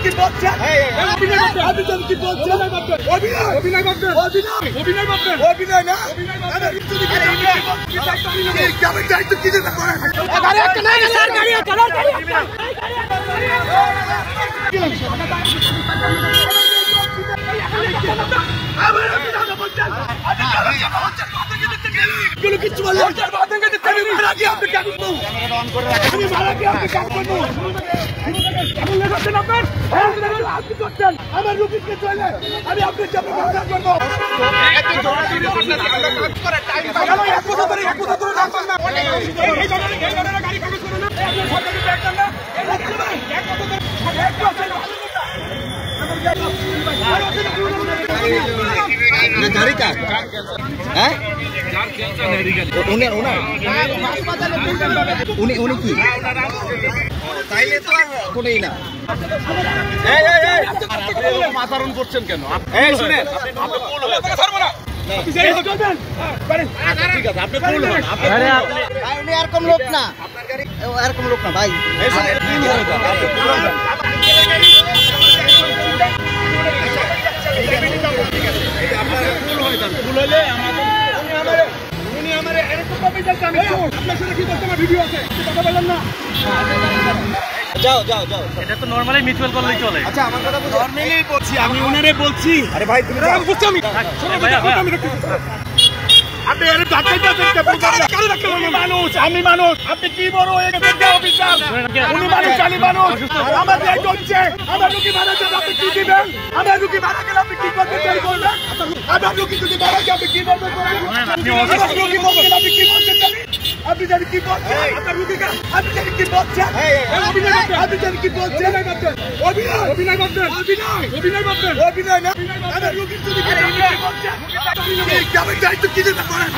কি বলছেন? আপনি কি বলছেন? অভিনয় করবেন? অভিনয় না? আমি দায়িত্ব কি দিতে পারেন? গাড়ি একটা না স্যার, গাড়ি একটা না, গাড়ি একটা। কিছু বললেন আমি মারা গিয়ে আপনি কেন করবো? আমি মারা গিয়ে আপনি কেন করবো? আমার রুগীকে চলে আমি আপনার চাপে ব্যবহার করবো। गाड़ी का हैं उन्हें की তাইলে তো কোনেই না আচরণ করছেন কেন? এই শুনেন আপনি ভুল হয়ে গেছে ছাড়বো না আপনি যাই চলবেন ঠিক আছে আপনি ভুল হন আরে আপনি ভাই উনি এরকম লোক না আপনার গাড়ি এরকম লোক না ভাই এই শুনেন ভুল হয়ে গেছে আপনি ভুল হন আপনার ভুল হয়ে যাবে ভুল হলে উনি আমারে এরকম ভাবে যাচ্ছে আমি আপনার সাথে কি বলতে আমার ভিডিও আছে কথা বলেন না যাও যাও যাও এটা তো নরমালি মিউচুয়াল করলেই চলে আচ্ছা আমার কথা বুঝো নরমালি বলছি আমি উনারে বলছি আরে ভাই তুমি বুঝছো আমি আমি আপনি এর ধাক্কাইতেছেন কেন আমি মানুষ আপনি কি বড় হয়ে গেছেন অফিসার উনি মানুষ আমি মানুষ আমার যে চলছে আমার রুগী মারা যাবে আপনি কি দিবেন আমার রুগী মারা গেলে আপনি কি করতে চাই বলবেন আমার রুগী যদি মারা যায় আপনি কি করবেন আমার রুগী মরে গেলে আপনি কি করতে চাই আপনি জানেন কি বলছেন আপনার রুগীকে আপনি জানেন কি বলছেন আপনি জানেন কি বলছেন অভিনয় করবেন অভিনয় না আমার রুগী যদি কি বলছেন আমি দায়িত্ব কি দিতে পারেন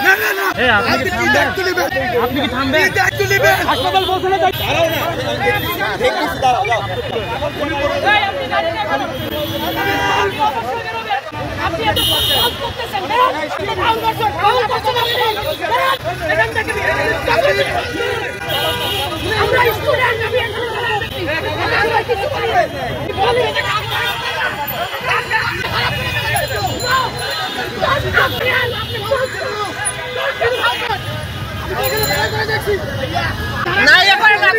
না না না আপনি কি দায়িত্ব নেবেন আপনি কি থামবেন দায়িত্ব নেবেন হাসপাতাল পৌঁছানো যায় দাঁড়াও না দেখতেছি দাঁড়াও যাও ভাই আপনি দাঁড়িয়ে থাকুন আপনি এত কাজ করতেছেন না আপনি ভালো করছেন এখান থেকে আমরা স্টুডেন্ট আমি আমরা কিছু বলি না এবারে না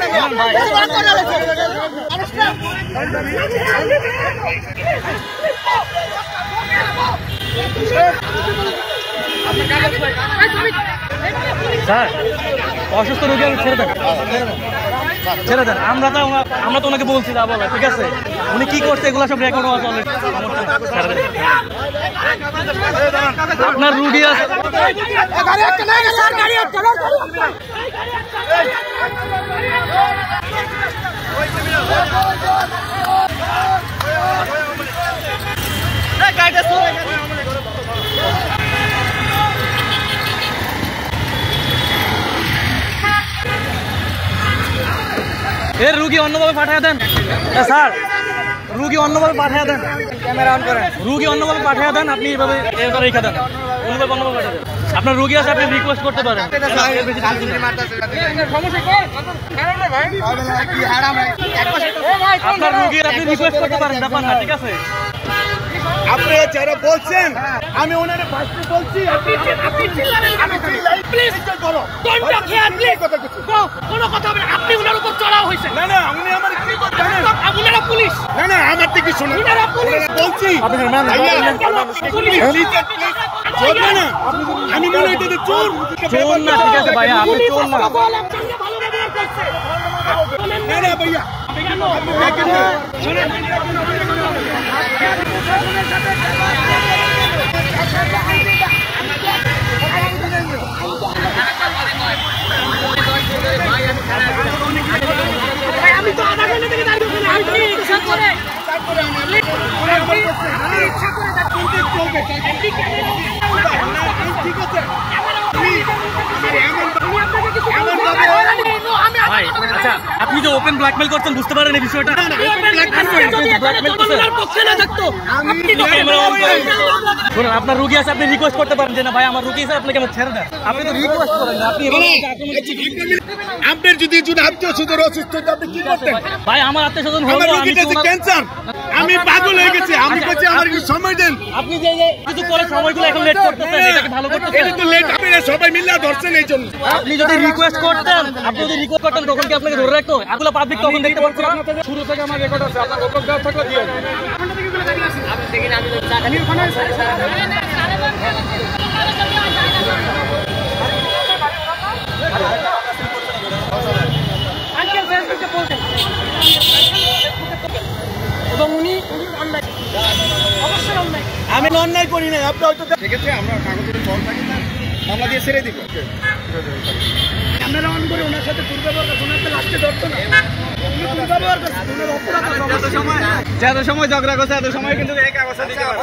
স্যার অসুস্থ রোগী ছেড়ে দেন ছেড়ে দেন আমরা তো ওনাকে বলছি না বলে ঠিক আছে উনি কি করছে এগুলো সব রেকর্ড হওয়া চলে আপনার রুগী আছে এর রুগী অন্যভাবে পাঠিয়ে দেন স্যার রুগী অন্যভাবে পাঠিয়ে দেন ক্যামেরা অন করেন রুগী অন্যভাবে পাঠিয়ে দেন আপনি এভাবে রেখে দেন অন্যভাবে পাঠিয়ে দেন আপনার রুগী আছে আপনি রিকোয়েস্ট করতে পারেন আপনার রুগী আপনি রিকোয়েস্ট করতে পারেন ব্যাপার না ঠিক আছে আপনি যারা বলছেন আমি ওনারে ফার্স্টে বলছি আপনি চিল্লাবেন আমি চিল্লাই প্লিজ করো কোনটা খেয়াল প্লিজ কোনো কথা হবে না আপনি ওনার উপর চড়াও হইছে না না উনি আমার কি করতে জানেন আপনারা পুলিশ না না আমার থেকে শুনুন ওনারা পুলিশ বলছি আপনারা না পুলিশ চোর না আমি মনে হইতে চোর না ঠিক আছে ভাইয়া আপনি চোর না ভালো ব্যবহার করছে না না ভাইয়া আপনি দেখেন না শুনেন আমি তো আধা ঘন্টা থেকে দাঁড়িয়ে আছি ইচ্ছা করে তারপরে আমি ইচ্ছা করে ঠিক আছে আচ্ছা আপনি যে ওপেন ব্ল্যাকমেল করছেন বুঝতে পারেন এই বিষয়টা আপনার রুগী আছে আপনি রিকোয়েস্ট করতে পারেন যে না ভাই আমার রুগী আছে আপনাকে ছেড়ে দেন আপনি তো রিকোয়েস্ট করেন না আপনি আপনার যদি আত্মীয় স্বজন অসুস্থ আপনি কি করতেন? ভাই আমার আত্মীয় স্বজন আমার রোগীটা যে ক্যান্সার, আমি পাগল হয়ে গেছি। আমি বলছি আমার একটু সময় দেন। আপনি যে কিছু করে সময়গুলো এখন লেট করতেছেন, এটা কি ভালো করতেছেন? এটা তো লেট, আপনারা সবাই মিলে ধরছেন এই জন্য। আপনি যদি রিকোয়েস্ট করতেন তখন কি আপনাকে ধরে রাখতো? এগুলো পাবলিক তখন দেখতে পাচ্ছেন না। শুরু থেকে আমার রেকর্ড আছে, আপনার রেকর্ড দেওয়া থাকলে দিয়ে দিন। এবং উনি অবশ্যই অন্যায়, আমি অন্যায় করি নাই, আপনি হয়তো ঠিক আছে। আমরা কাগজের ফল থাকি না, মামলা দিয়ে ছেড়ে দিব। ক্যামেরা অন করে ওনার সাথে দুর্ব্যবহার করছে, ওনার তো লাস্টে ধরতো না, উনি দুর্ব্যবহার করছে, ওনার অপরাধ আছে। যত সময় ঝগড়া করছে এত সময় কিন্তু এই কাগজটা দিতে পারবে।